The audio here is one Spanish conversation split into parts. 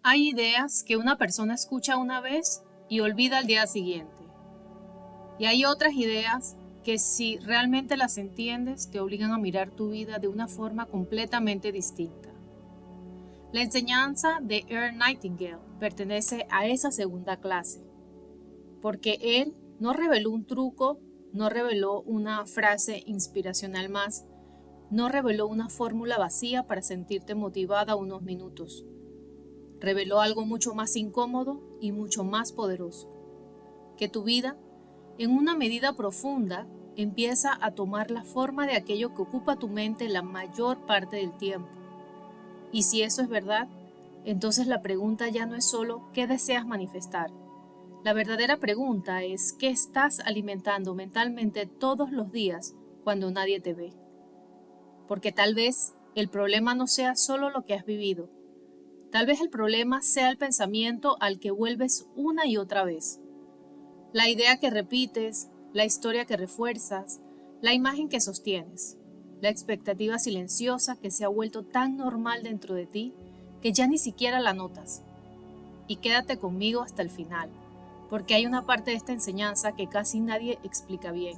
Hay ideas que una persona escucha una vez y olvida al día siguiente. Y hay otras ideas que si realmente las entiendes te obligan a mirar tu vida de una forma completamente distinta. La enseñanza de Earl Nightingale pertenece a esa segunda clase, porque él no reveló un truco, no reveló una frase inspiracional más, no reveló una fórmula vacía para sentirte motivada unos minutos. Reveló algo mucho más incómodo y mucho más poderoso, que tu vida, en una medida profunda, empieza a tomar la forma de aquello que ocupa tu mente la mayor parte del tiempo. Y si eso es verdad, entonces la pregunta ya no es solo ¿qué deseas manifestar? La verdadera pregunta es ¿qué estás alimentando mentalmente todos los días cuando nadie te ve? Porque tal vez el problema no sea solo lo que has vivido. Tal vez el problema sea el pensamiento al que vuelves una y otra vez. La idea que repites, la historia que refuerzas, la imagen que sostienes, la expectativa silenciosa que se ha vuelto tan normal dentro de ti que ya ni siquiera la notas. Y quédate conmigo hasta el final, porque hay una parte de esta enseñanza que casi nadie explica bien.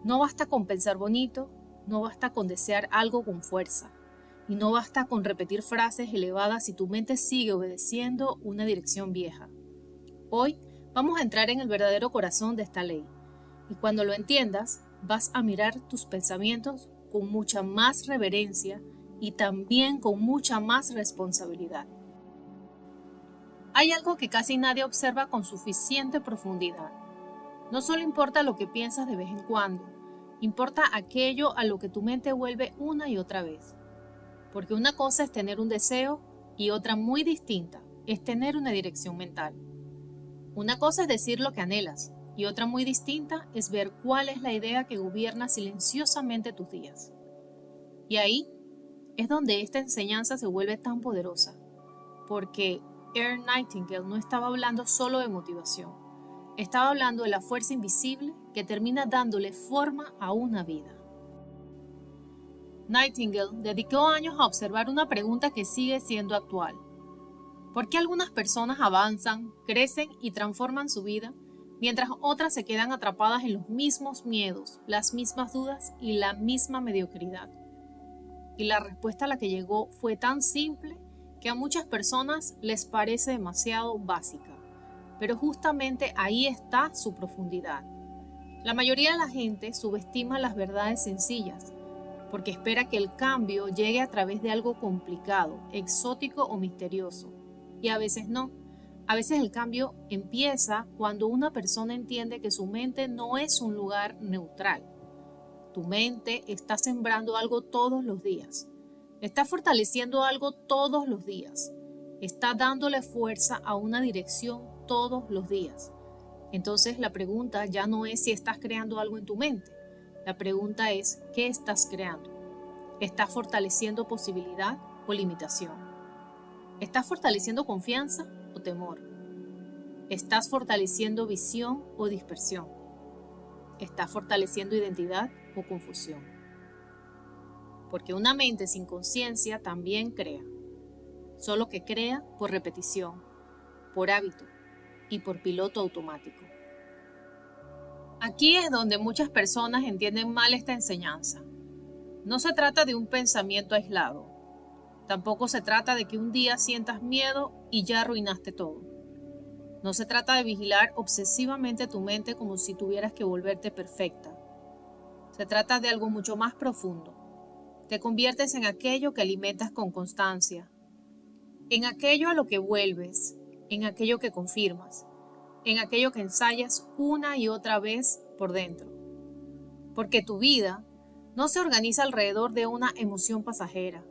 No basta con pensar bonito, no basta con desear algo con fuerza, y no basta con repetir frases elevadas si tu mente sigue obedeciendo una dirección vieja. Hoy vamos a entrar en el verdadero corazón de esta ley, y cuando lo entiendas, vas a mirar tus pensamientos con mucha más reverencia y también con mucha más responsabilidad. Hay algo que casi nadie observa con suficiente profundidad. No solo importa lo que piensas de vez en cuando, importa aquello a lo que tu mente vuelve una y otra vez. Porque una cosa es tener un deseo y otra muy distinta es tener una dirección mental. Una cosa es decir lo que anhelas y otra muy distinta es ver cuál es la idea que gobierna silenciosamente tus días. Y ahí es donde esta enseñanza se vuelve tan poderosa, porque Earl Nightingale no estaba hablando solo de motivación, estaba hablando de la fuerza invisible que termina dándole forma a una vida. Nightingale dedicó años a observar una pregunta que sigue siendo actual. ¿Por qué algunas personas avanzan, crecen y transforman su vida, mientras otras se quedan atrapadas en los mismos miedos, las mismas dudas y la misma mediocridad? Y la respuesta a la que llegó fue tan simple que a muchas personas les parece demasiado básica, pero justamente ahí está su profundidad. La mayoría de la gente subestima las verdades sencillas, porque espera que el cambio llegue a través de algo complicado, exótico o misterioso. Y a veces no. A veces el cambio empieza cuando una persona entiende que su mente no es un lugar neutral. Tu mente está sembrando algo todos los días. Está fortaleciendo algo todos los días. Está dándole fuerza a una dirección todos los días. Entonces la pregunta ya no es si estás creando algo en tu mente. La pregunta es, ¿qué estás creando? ¿Estás fortaleciendo posibilidad o limitación? ¿Estás fortaleciendo confianza o temor? ¿Estás fortaleciendo visión o dispersión? ¿Estás fortaleciendo identidad o confusión? Porque una mente sin conciencia también crea, solo que crea por repetición, por hábito y por piloto automático. Aquí es donde muchas personas entienden mal esta enseñanza. No se trata de un pensamiento aislado. Tampoco se trata de que un día sientas miedo y ya arruinaste todo. No se trata de vigilar obsesivamente tu mente como si tuvieras que volverte perfecta. Se trata de algo mucho más profundo. Te conviertes en aquello que alimentas con constancia, en aquello a lo que vuelves, en aquello que confirmas, en aquello que ensayas una y otra vez por dentro. Porque tu vida no se organiza alrededor de una emoción pasajera,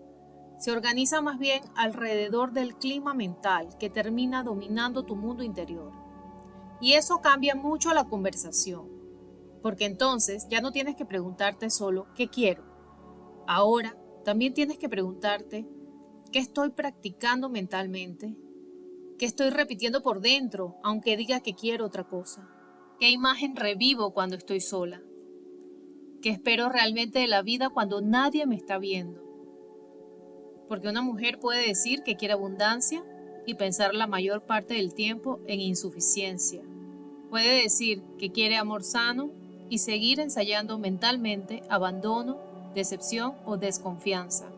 se organiza más bien alrededor del clima mental que termina dominando tu mundo interior. Y eso cambia mucho la conversación, porque entonces ya no tienes que preguntarte solo ¿qué quiero? Ahora también tienes que preguntarte ¿qué estoy practicando mentalmente? ¿Qué estoy repitiendo por dentro, aunque diga que quiero otra cosa? ¿Qué imagen revivo cuando estoy sola? ¿Qué espero realmente de la vida cuando nadie me está viendo? Porque una mujer puede decir que quiere abundancia, y pensar la mayor parte del tiempo en insuficiencia. Puede decir que quiere amor sano y seguir ensayando mentalmente abandono, decepción o desconfianza.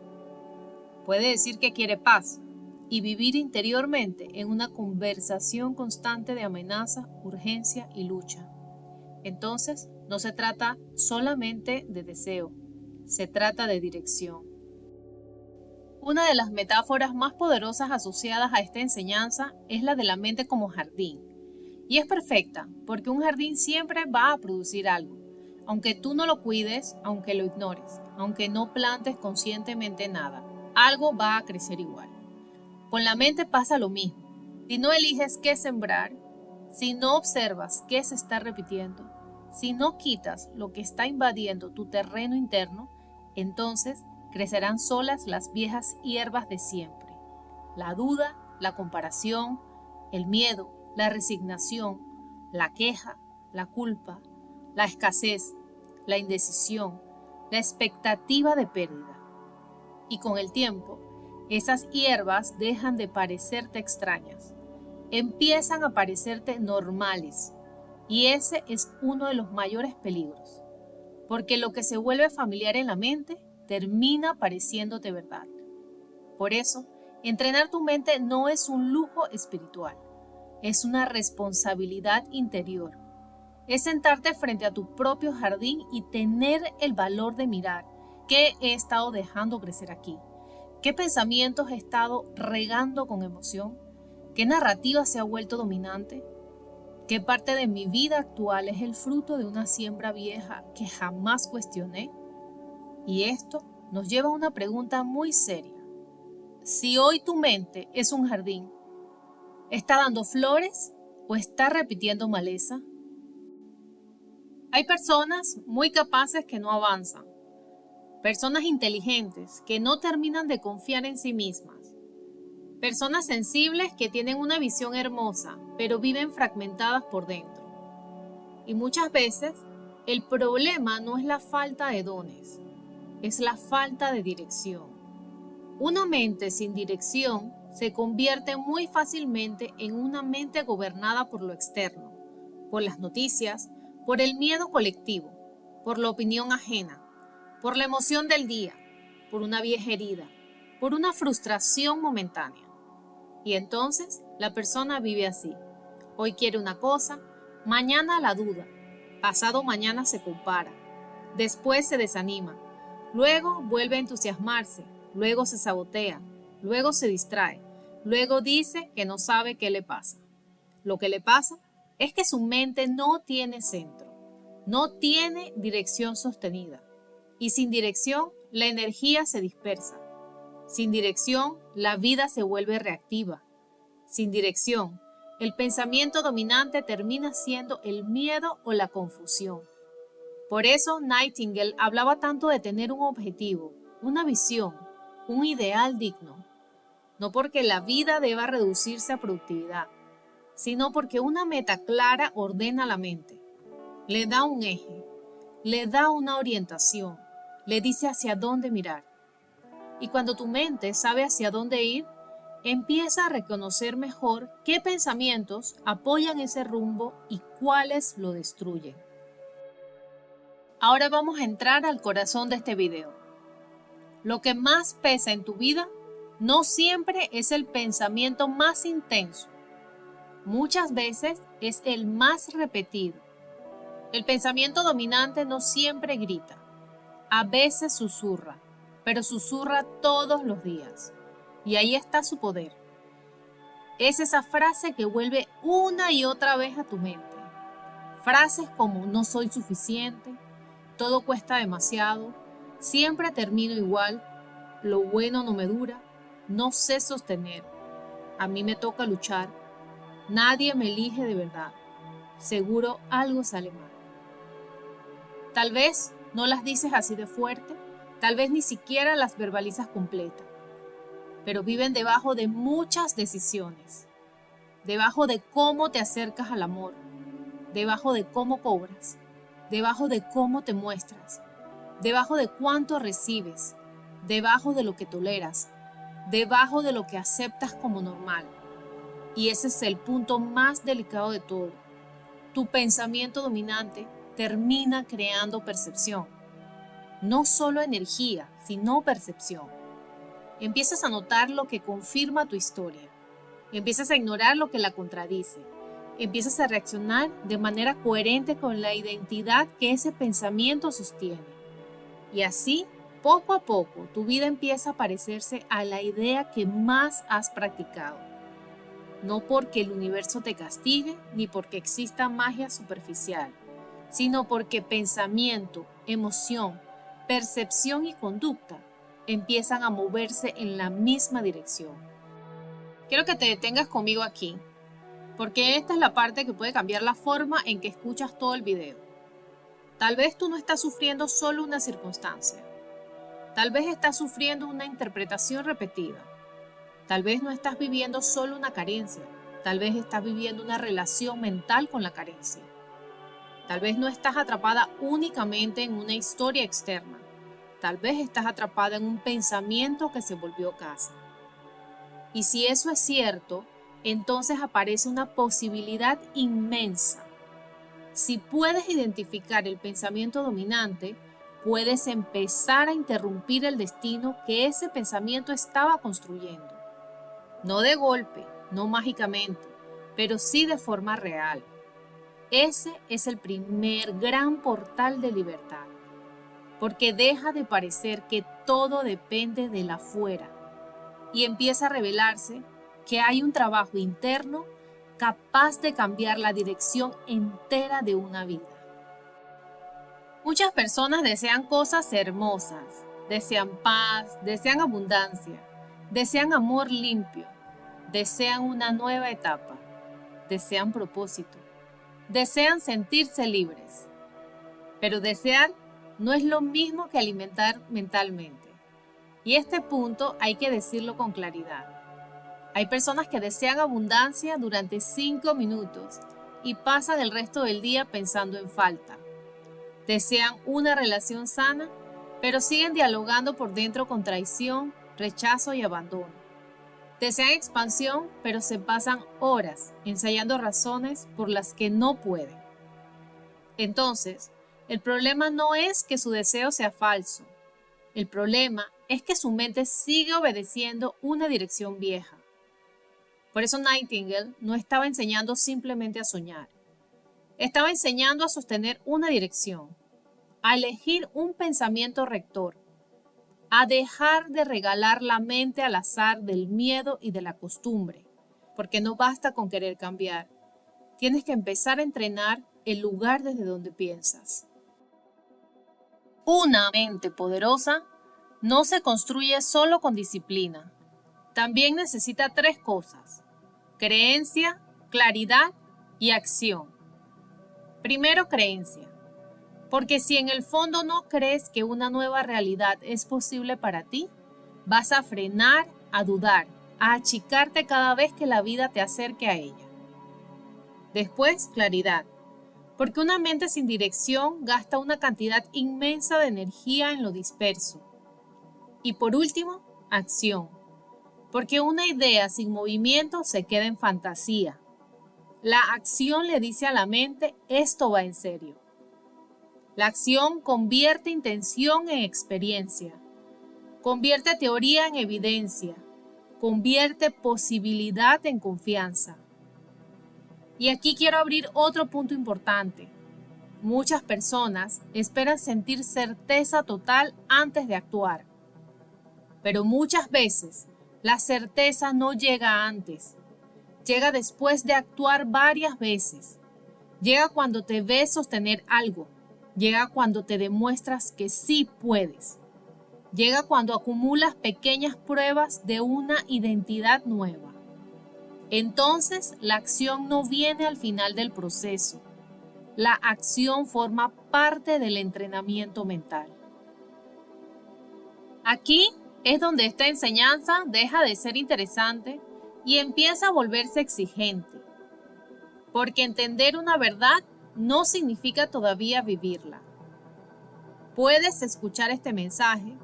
Puede decir que quiere paz y vivir interiormente en una conversación constante de amenaza, urgencia y lucha. Entonces, no se trata solamente de deseo, se trata de dirección. Una de las metáforas más poderosas asociadas a esta enseñanza es la de la mente como jardín. Y es perfecta, porque un jardín siempre va a producir algo. Aunque tú no lo cuides, aunque lo ignores, aunque no plantes conscientemente nada, algo va a crecer igual. Con la mente pasa lo mismo. Si no eliges qué sembrar, si no observas qué se está repitiendo, si no quitas lo que está invadiendo tu terreno interno, entonces crecerán solas las viejas hierbas de siempre. La duda, la comparación, el miedo, la resignación, la queja, la culpa, la escasez, la indecisión, la expectativa de pérdida. Y con el tiempo, esas hierbas dejan de parecerte extrañas, empiezan a parecerte normales. Y ese es uno de los mayores peligros, porque lo que se vuelve familiar en la mente termina pareciéndote verdad. Por eso, entrenar tu mente no es un lujo espiritual, es una responsabilidad interior. Es sentarte frente a tu propio jardín y tener el valor de mirar qué he estado dejando crecer aquí, qué pensamientos he estado regando con emoción, qué narrativa se ha vuelto dominante, qué parte de mi vida actual es el fruto de una siembra vieja que jamás cuestioné. Y esto nos lleva a una pregunta muy seria. Si hoy tu mente es un jardín, ¿está dando flores o está repitiendo maleza? Hay personas muy capaces que no avanzan, personas inteligentes que no terminan de confiar en sí mismas, personas sensibles que tienen una visión hermosa, pero viven fragmentadas por dentro. Y muchas veces el problema no es la falta de dones, es la falta de dirección. Una mente sin dirección se convierte muy fácilmente en una mente gobernada por lo externo, por las noticias, por el miedo colectivo, por la opinión ajena, por la emoción del día, por una vieja herida, por una frustración momentánea. Y entonces la persona vive así. Hoy quiere una cosa, mañana la duda, pasado mañana se compara, después se desanima, luego vuelve a entusiasmarse, luego se sabotea, luego se distrae, luego dice que no sabe qué le pasa. Lo que le pasa es que su mente no tiene centro, no tiene dirección sostenida. Y sin dirección, la energía se dispersa. Sin dirección, la vida se vuelve reactiva. Sin dirección, el pensamiento dominante termina siendo el miedo o la confusión. Por eso Nightingale hablaba tanto de tener un objetivo, una visión, un ideal digno. No porque la vida deba reducirse a productividad, sino porque una meta clara ordena la mente, le da un eje, le da una orientación, le dice hacia dónde mirar. Y cuando tu mente sabe hacia dónde ir, empieza a reconocer mejor qué pensamientos apoyan ese rumbo y cuáles lo destruyen. Ahora vamos a entrar al corazón de este video. Lo que más pesa en tu vida no siempre es el pensamiento más intenso. Muchas veces es el más repetido. El pensamiento dominante no siempre grita. A veces susurra, pero susurra todos los días. Y ahí está su poder. Es esa frase que vuelve una y otra vez a tu mente. Frases como no soy suficiente, todo cuesta demasiado, siempre termino igual, lo bueno no me dura, no sé sostener, a mí me toca luchar, nadie me elige de verdad, seguro algo sale mal. Tal vez no las dices así de fuerte, tal vez ni siquiera las verbalizas completas, pero viven debajo de muchas decisiones, debajo de cómo te acercas al amor, debajo de cómo cobras, debajo de cómo te muestras, debajo de cuánto recibes, debajo de lo que toleras, debajo de lo que aceptas como normal, Y ese es el punto más delicado de todo. Tu pensamiento dominante termina creando percepción. No solo energía, sino percepción. Empiezas a notar lo que confirma tu historia. Empiezas a ignorar lo que la contradice. Empiezas a reaccionar de manera coherente con la identidad que ese pensamiento sostiene. Y así, poco a poco, tu vida empieza a parecerse a la idea que más has practicado. No porque el universo te castigue, ni porque exista magia superficial, sino porque pensamiento, emoción, percepción y conducta empiezan a moverse en la misma dirección. Quiero que te detengas conmigo aquí, porque esta es la parte que puede cambiar la forma en que escuchas todo el video. Tal vez tú no estás sufriendo solo una circunstancia. Tal vez estás sufriendo una interpretación repetida. Tal vez no estás viviendo solo una carencia. Tal vez estás viviendo una relación mental con la carencia. Tal vez no estás atrapada únicamente en una historia externa. Tal vez estás atrapada en un pensamiento que se volvió casa. Y si eso es cierto, entonces aparece una posibilidad inmensa. Si puedes identificar el pensamiento dominante, puedes empezar a interrumpir el destino que ese pensamiento estaba construyendo. No de golpe, no mágicamente, pero sí de forma real. Ese es el primer gran portal de libertad, porque deja de parecer que todo depende del afuera y empieza a revelarse que hay un trabajo interno capaz de cambiar la dirección entera de una vida. Muchas personas desean cosas hermosas, desean paz, desean abundancia, desean amor limpio, desean una nueva etapa, desean propósito, desean sentirse libres. Pero desear no es lo mismo que alimentar mentalmente. Y este punto hay que decirlo con claridad. Hay personas que desean abundancia durante 5 minutos y pasan el resto del día pensando en falta. Desean una relación sana, pero siguen dialogando por dentro con traición, rechazo y abandono. Desean expansión, pero se pasan horas ensayando razones por las que no pueden. Entonces, el problema no es que su deseo sea falso. El problema es que su mente sigue obedeciendo una dirección vieja. Por eso Nightingale no estaba enseñando simplemente a soñar. Estaba enseñando a sostener una dirección, a elegir un pensamiento rector, a dejar de regalar la mente al azar del miedo y de la costumbre, porque no basta con querer cambiar. Tienes que empezar a entrenar el lugar desde donde piensas. Una mente poderosa no se construye solo con disciplina. También necesita 3 cosas: creencia, claridad y acción. Primero, creencia. Porque si en el fondo no crees que una nueva realidad es posible para ti, vas a frenar, a dudar, a achicarte cada vez que la vida te acerque a ella. Después, claridad. Porque una mente sin dirección gasta una cantidad inmensa de energía en lo disperso. Y por último, acción. Porque una idea sin movimiento se queda en fantasía. La acción le dice a la mente: esto va en serio. La acción convierte intención en experiencia, convierte teoría en evidencia, convierte posibilidad en confianza. Y aquí quiero abrir otro punto importante. Muchas personas esperan sentir certeza total antes de actuar, pero muchas veces la certeza no llega antes, llega después de actuar varias veces, llega cuando te ves sostener algo. Llega cuando te demuestras que sí puedes. Llega cuando acumulas pequeñas pruebas de una identidad nueva. Entonces, la acción no viene al final del proceso. La acción forma parte del entrenamiento mental. Aquí es donde esta enseñanza deja de ser interesante y empieza a volverse exigente. Porque entender una verdad no significa todavía vivirla. Puedes escuchar este mensaje,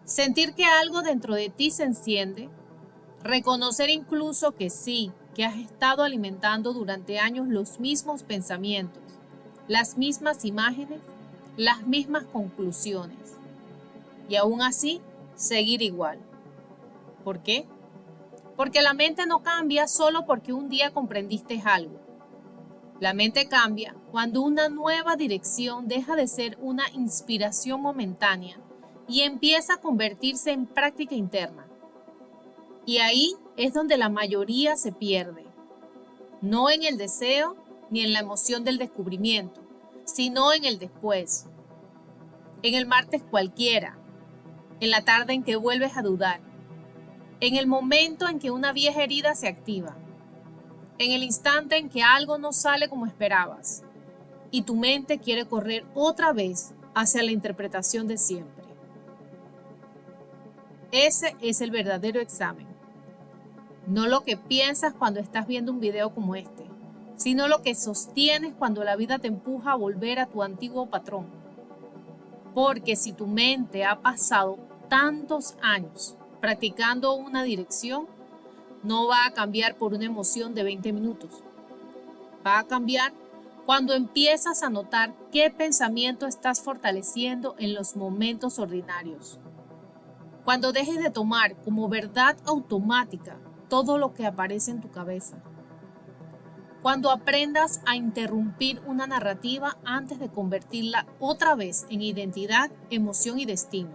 sentir que algo dentro de ti se enciende, reconocer incluso que sí, que has estado alimentando durante años los mismos pensamientos, las mismas imágenes, las mismas conclusiones. Y aún así, seguir igual. ¿Por qué? Porque la mente no cambia solo porque un día comprendiste algo. La mente cambia cuando una nueva dirección deja de ser una inspiración momentánea y empieza a convertirse en práctica interna. Y ahí es donde la mayoría se pierde. No en el deseo ni en la emoción del descubrimiento, sino en el después. En el martes cualquiera, en la tarde en que vuelves a dudar, en el momento en que una vieja herida se activa, en el instante en que algo no sale como esperabas y tu mente quiere correr otra vez hacia la interpretación de siempre. Ese es el verdadero examen. No lo que piensas cuando estás viendo un video como este, sino lo que sostienes cuando la vida te empuja a volver a tu antiguo patrón. Porque si tu mente ha pasado tantos años practicando una dirección, no va a cambiar por una emoción de 20 minutos. Va a cambiar cuando empiezas a notar qué pensamiento estás fortaleciendo en los momentos ordinarios. Cuando dejes de tomar como verdad automática todo lo que aparece en tu cabeza. Cuando aprendas a interrumpir una narrativa antes de convertirla otra vez en identidad, emoción y destino.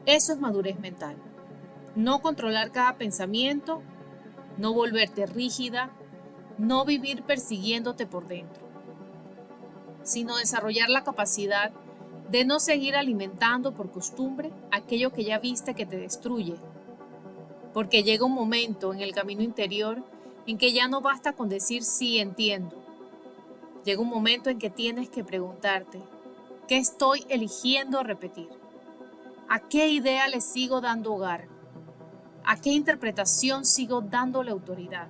Eso es madurez mental. No controlar cada pensamiento, no volverte rígida, no vivir persiguiéndote por dentro, sino desarrollar la capacidad de no seguir alimentando por costumbre aquello que ya viste que te destruye. Porque llega un momento en el camino interior en que ya no basta con decir sí, entiendo. Llega un momento en que tienes que preguntarte, ¿qué estoy eligiendo repetir? ¿A qué idea le sigo dando hogar? ¿A qué interpretación sigo dándole autoridad?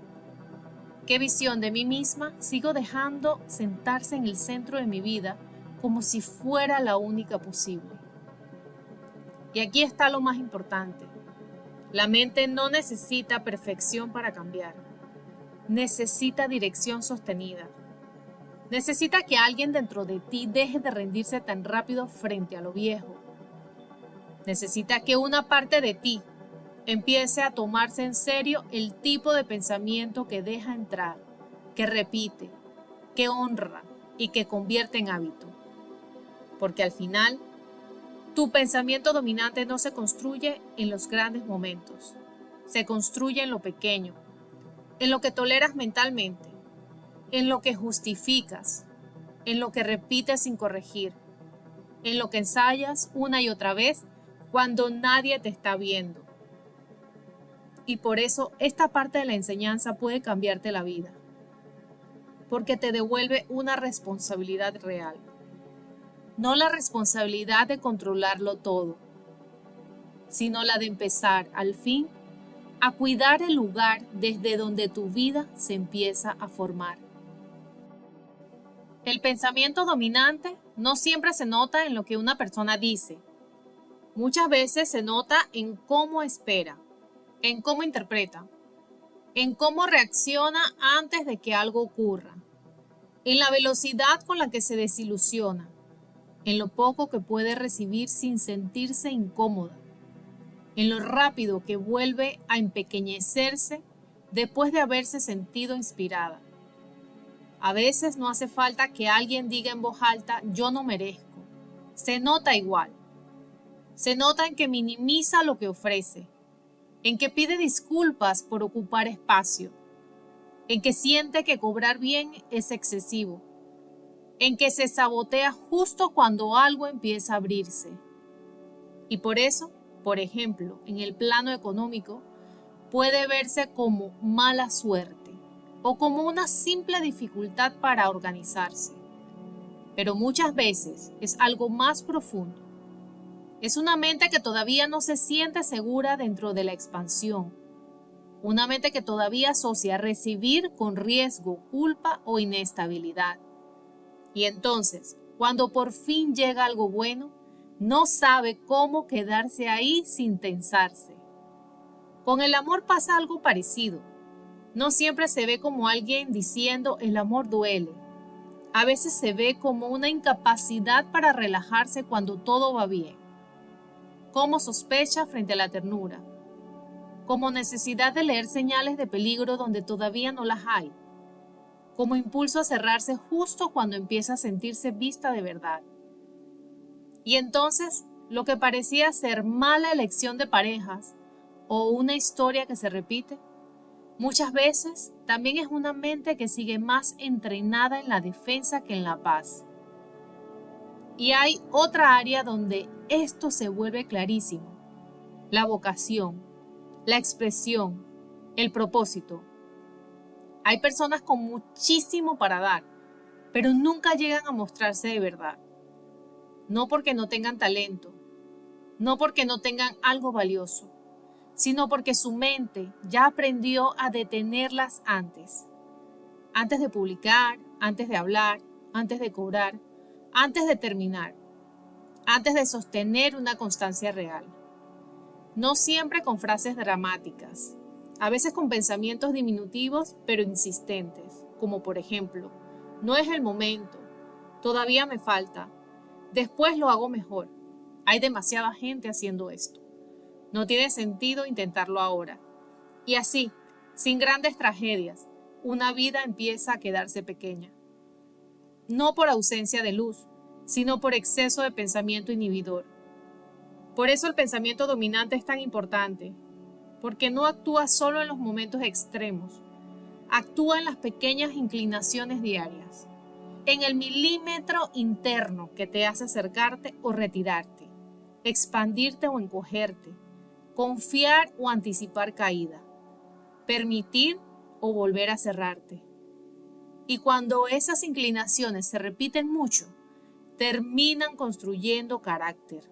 ¿Qué visión de mí misma sigo dejando sentarse en el centro de mi vida como si fuera la única posible? Y aquí está lo más importante. La mente no necesita perfección para cambiar. Necesita dirección sostenida. Necesita que alguien dentro de ti deje de rendirse tan rápido frente a lo viejo. Necesita que una parte de ti empiece a tomarse en serio el tipo de pensamiento que deja entrar, que repite, que honra y que convierte en hábito. Porque al final, tu pensamiento dominante no se construye en los grandes momentos, se construye en lo pequeño, en lo que toleras mentalmente, en lo que justificas, en lo que repites sin corregir, en lo que ensayas una y otra vez cuando nadie te está viendo. Y por eso esta parte de la enseñanza puede cambiarte la vida, porque te devuelve una responsabilidad real. No la responsabilidad de controlarlo todo, sino la de empezar, al fin, a cuidar el lugar desde donde tu vida se empieza a formar. El pensamiento dominante no siempre se nota en lo que una persona dice. Muchas veces se nota en cómo espera, en cómo interpreta, en cómo reacciona antes de que algo ocurra, en la velocidad con la que se desilusiona, en lo poco que puede recibir sin sentirse incómoda, en lo rápido que vuelve a empequeñecerse después de haberse sentido inspirada. A veces no hace falta que alguien diga en voz alta, yo no merezco. Se nota igual. Se nota en que minimiza lo que ofrece, en que pide disculpas por ocupar espacio, en que siente que cobrar bien es excesivo, en que se sabotea justo cuando algo empieza a abrirse. Y por eso, por ejemplo, en el plano económico, puede verse como mala suerte o como una simple dificultad para organizarse. Pero muchas veces es algo más profundo. Es una mente que todavía no se siente segura dentro de la expansión. Una mente que todavía asocia recibir con riesgo, culpa o inestabilidad. Y entonces, cuando por fin llega algo bueno, no sabe cómo quedarse ahí sin tensarse. Con el amor pasa algo parecido. No siempre se ve como alguien diciendo el amor duele. A veces se ve como una incapacidad para relajarse cuando todo va bien, como sospecha frente a la ternura, como necesidad de leer señales de peligro donde todavía no las hay, como impulso a cerrarse justo cuando empieza a sentirse vista de verdad. Y entonces, lo que parecía ser mala elección de parejas o una historia que se repite, muchas veces también es una mente que sigue más entrenada en la defensa que en la paz. Y hay otra área donde esto se vuelve clarísimo: la vocación, la expresión, el propósito. Hay personas con muchísimo para dar, pero nunca llegan a mostrarse de verdad. No porque no tengan talento, no porque no tengan algo valioso, sino porque su mente ya aprendió a detenerlas antes de publicar, antes de hablar, antes de cobrar, antes de terminar, antes de sostener una constancia real. No siempre con frases dramáticas, a veces con pensamientos diminutivos pero insistentes, como por ejemplo, no es el momento, todavía me falta, después lo hago mejor, hay demasiada gente haciendo esto, no tiene sentido intentarlo ahora. Y así, sin grandes tragedias, una vida empieza a quedarse pequeña. No por ausencia de luz, sino por exceso de pensamiento inhibidor. Por eso el pensamiento dominante es tan importante, porque no actúa solo en los momentos extremos, actúa en las pequeñas inclinaciones diarias, en el milímetro interno que te hace acercarte o retirarte, expandirte o encogerte, confiar o anticipar caída, permitir o volver a cerrarte. Y cuando esas inclinaciones se repiten mucho, terminan construyendo carácter,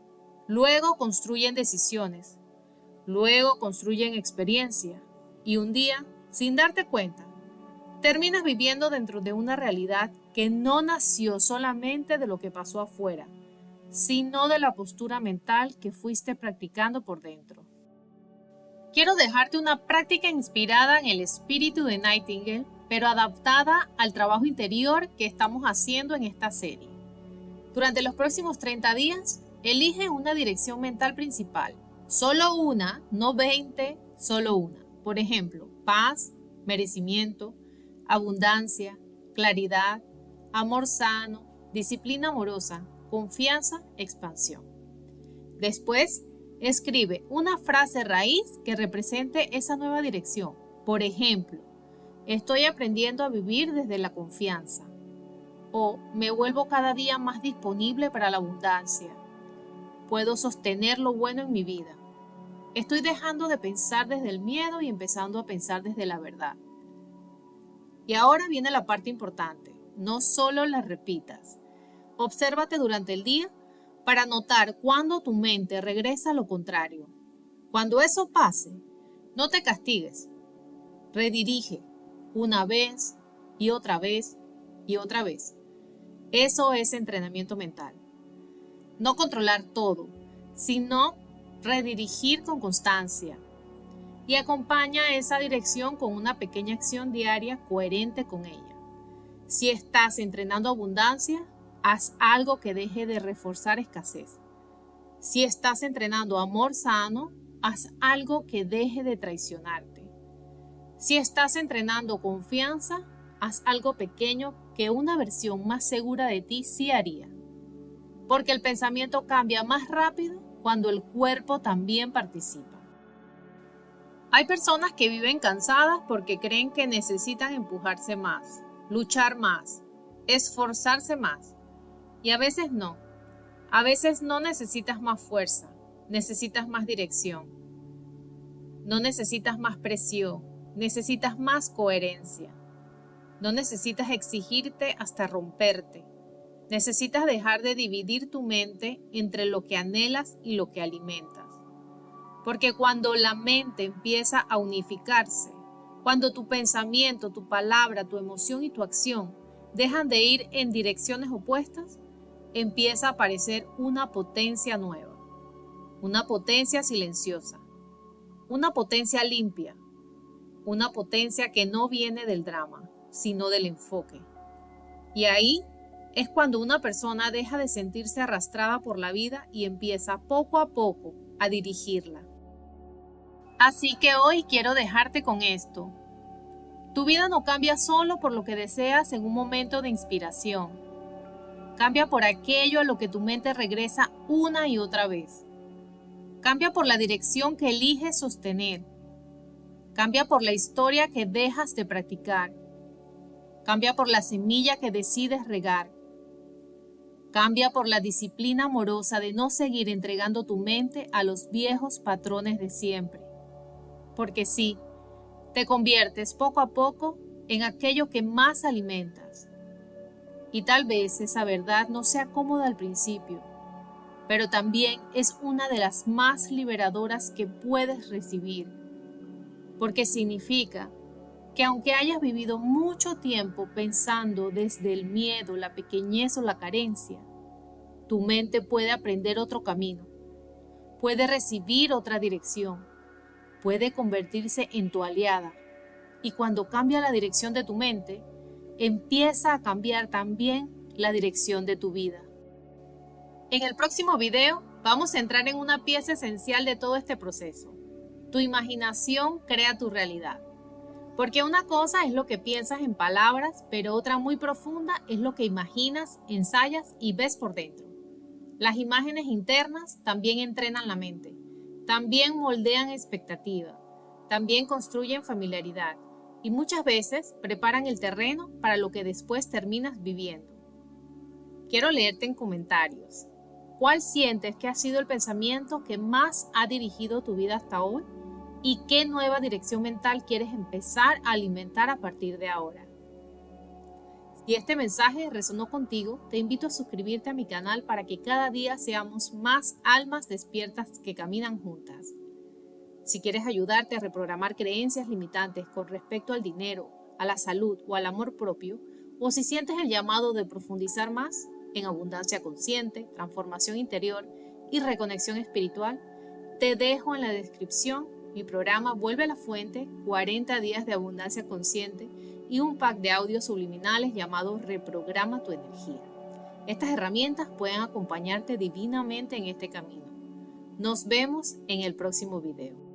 luego construyen decisiones, luego construyen experiencia y un día, sin darte cuenta, terminas viviendo dentro de una realidad que no nació solamente de lo que pasó afuera, sino de la postura mental que fuiste practicando por dentro. Quiero dejarte una práctica inspirada en el espíritu de Nightingale, pero adaptada al trabajo interior que estamos haciendo en esta serie. Durante los próximos 30 días, elige una dirección mental principal. Solo una, no 20, solo una. Por ejemplo, paz, merecimiento, abundancia, claridad, amor sano, disciplina amorosa, confianza, expansión. Después, escribe una frase raíz que represente esa nueva dirección. Por ejemplo, estoy aprendiendo a vivir desde la confianza. O me vuelvo cada día más disponible para la abundancia. Puedo sostener lo bueno en mi vida. Estoy dejando de pensar desde el miedo y empezando a pensar desde la verdad. Y ahora viene la parte importante. No solo la repitas. Obsérvate durante el día para notar cuando tu mente regresa a lo contrario. Cuando eso pase, no te castigues. Redirige una vez y otra vez y otra vez. Eso es entrenamiento mental. No controlar todo, sino redirigir con constancia. Y acompaña esa dirección con una pequeña acción diaria coherente con ella. Si estás entrenando abundancia, haz algo que deje de reforzar escasez. Si estás entrenando amor sano, haz algo que deje de traicionarte. Si estás entrenando confianza, haz algo pequeño que una versión más segura de ti sí haría. Porque el pensamiento cambia más rápido cuando el cuerpo también participa. Hay personas que viven cansadas porque creen que necesitan empujarse más, luchar más, esforzarse más. Y a veces no. A veces no necesitas más fuerza, necesitas más dirección. No necesitas más presión, necesitas más coherencia. No necesitas exigirte hasta romperte. Necesitas dejar de dividir tu mente entre lo que anhelas y lo que alimentas. Porque cuando la mente empieza a unificarse, cuando tu pensamiento, tu palabra, tu emoción y tu acción dejan de ir en direcciones opuestas, empieza a aparecer una potencia nueva, una potencia silenciosa, una potencia limpia, una potencia que no viene del drama, sino del enfoque. Y ahí es cuando una persona deja de sentirse arrastrada por la vida y empieza poco a poco a dirigirla. Así que hoy quiero dejarte con esto. Tu vida no cambia solo por lo que deseas en un momento de inspiración. Cambia por aquello a lo que tu mente regresa una y otra vez. Cambia por la dirección que eliges sostener. Cambia por la historia que dejas de practicar. Cambia por la semilla que decides regar. Cambia por la disciplina amorosa de no seguir entregando tu mente a los viejos patrones de siempre. Porque sí, te conviertes poco a poco en aquello que más alimentas. Y tal vez esa verdad no sea cómoda al principio, pero también es una de las más liberadoras que puedes recibir, porque significa que aunque hayas vivido mucho tiempo pensando desde el miedo, la pequeñez o la carencia, tu mente puede aprender otro camino, puede recibir otra dirección, puede convertirse en tu aliada. Y cuando cambia la dirección de tu mente, empieza a cambiar también la dirección de tu vida. En el próximo video vamos a entrar en una pieza esencial de todo este proceso. Tu imaginación crea tu realidad. Porque una cosa es lo que piensas en palabras, pero otra muy profunda es lo que imaginas, ensayas y ves por dentro. Las imágenes internas también entrenan la mente, también moldean expectativa, también construyen familiaridad y muchas veces preparan el terreno para lo que después terminas viviendo. Quiero leerte en comentarios. ¿Cuál sientes que ha sido el pensamiento que más ha dirigido tu vida hasta hoy? ¿Y qué nueva dirección mental quieres empezar a alimentar a partir de ahora? Si este mensaje resonó contigo, te invito a suscribirte a mi canal para que cada día seamos más almas despiertas que caminan juntas. Si quieres ayudarte a reprogramar creencias limitantes con respecto al dinero, a la salud o al amor propio, o si sientes el llamado de profundizar más en abundancia consciente, transformación interior y reconexión espiritual, te dejo en la descripción mi programa Vuelve a la Fuente, 40 días de abundancia consciente y un pack de audios subliminales llamado Reprograma tu energía. Estas herramientas pueden acompañarte divinamente en este camino. Nos vemos en el próximo video.